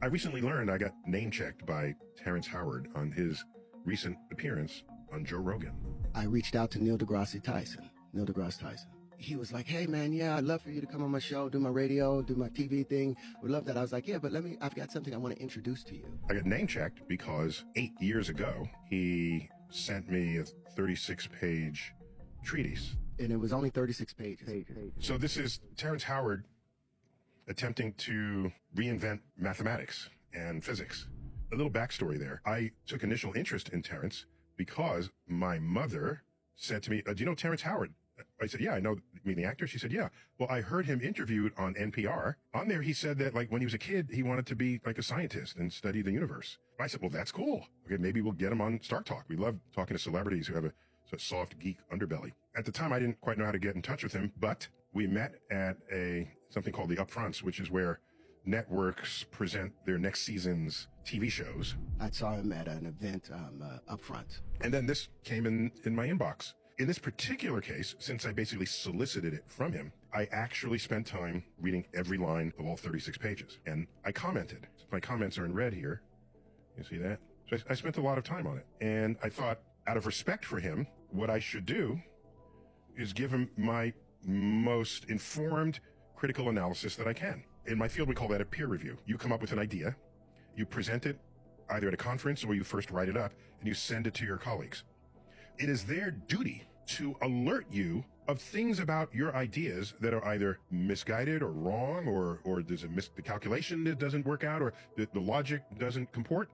I recently learned I got name-checked by Terrence Howard on his recent appearance on Joe Rogan. I reached out to Neil deGrasse Tyson. He was like, hey man, yeah, I'd love for you to come on my show, do my radio, do my TV thing. Would love that. I was like, yeah, but I've got something I want to introduce to you. I got name-checked because 8 years ago, he sent me a 36-page treatise. And it was only 36 pages. So this is Terrence Howard attempting to reinvent mathematics and physics. A little backstory there. I took initial interest in Terrence because my mother said to me, do you know Terrence Howard? I said, yeah, I know. You mean the actor? She said, yeah. Well, I heard him interviewed on NPR. On there, he said that like when he was a kid, he wanted to be like a scientist and study the universe. I said, well, that's cool. Okay, maybe we'll get him on Star Talk. We love talking to celebrities who have a soft geek underbelly. At the time, I didn't quite know how to get in touch with him, but we met at something called the Upfronts, which is where networks present their next season's TV shows. I saw him at an event up front. And then this came in my inbox. In this particular case, since I basically solicited it from him, I actually spent time reading every line of all 36 pages. And I commented. My comments are in red here. You see that? So I spent a lot of time on it. And I thought, out of respect for him, what I should do is give him my most informed critical analysis that I can. In my field, we call that a peer review. You come up with an idea, you present it either at a conference or you first write it up, and you send it to your colleagues. It is their duty to alert you of things about your ideas that are either misguided or wrong, or there's the calculation that doesn't work out, or the logic doesn't comport.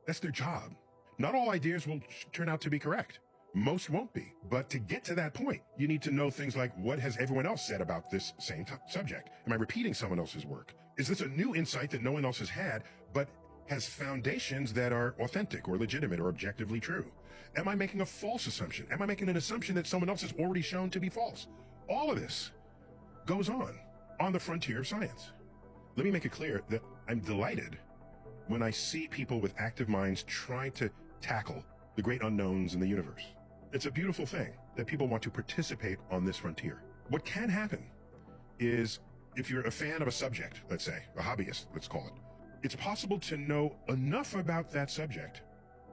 That's their job. Not all ideas will turn out to be correct. Most won't be. But to get to that point, you need to know things like, what has everyone else said about this same subject? Am I repeating someone else's work? Is this a new insight that no one else has had, but has foundations that are authentic or legitimate or objectively true? Am I making a false assumption? Am I making an assumption that someone else has already shown to be false? All of this goes on the frontier of science. Let me make it clear that I'm delighted when I see people with active minds trying to tackle the great unknowns in the universe. It's a beautiful thing that people want to participate on this frontier. What can happen is, if you're a fan of a subject, let's say, a hobbyist, let's call it, it's possible to know enough about that subject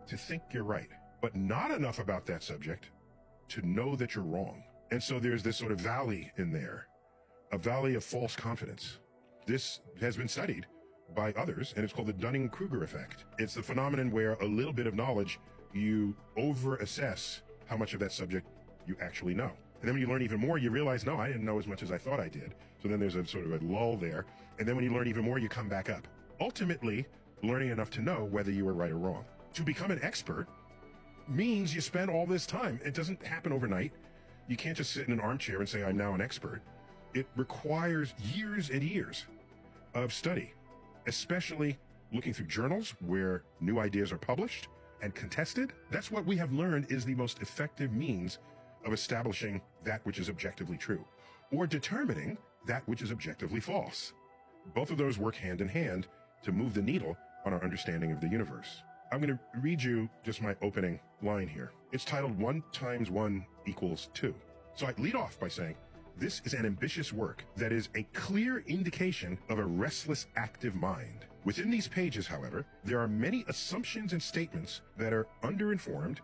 to think you're right, but not enough about that subject to know that you're wrong. And so there's this sort of valley in there, a valley of false confidence. This has been studied by others, and it's called the Dunning-Kruger effect. It's the phenomenon where a little bit of knowledge, you over-assess how much of that subject you actually know. And then when you learn even more, you realize, no, I didn't know as much as I thought I did. So then there's a sort of a lull there. And then when you learn even more, you come back up. Ultimately, learning enough to know whether you were right or wrong. To become an expert means you spend all this time. It doesn't happen overnight. You can't just sit in an armchair and say, I'm now an expert. It requires years and years of study, especially looking through journals where new ideas are published and contested. That's what we have learned is the most effective means of establishing that which is objectively true, or determining that which is objectively false. Both of those work hand in hand to move the needle on our understanding of the universe. I'm going to read you just my opening line here. It's titled 1 × 1 = 2. So I lead off by saying, this is an ambitious work that is a clear indication of a restless, active mind. Within these pages, however, there are many assumptions and statements that are underinformed,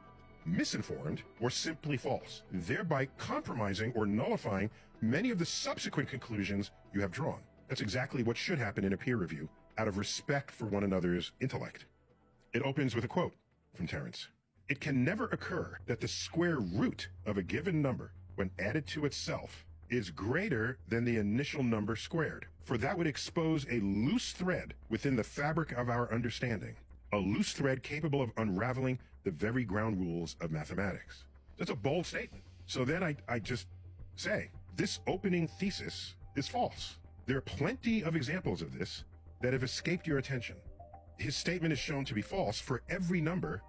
misinformed, or simply false, thereby compromising or nullifying many of the subsequent conclusions you have drawn. That's exactly what should happen in a peer review, out of respect for one another's intellect. It opens with a quote from Terrence. It can never occur that the square root of a given number, when added to itself, is greater than the initial number squared, for that would expose a loose thread within the fabric of our understanding, a loose thread capable of unraveling the very ground rules of mathematics. That's a bold statement. So then I just say, this opening thesis is false. There are plenty of examples of this that have escaped your attention. His statement is shown to be false for every number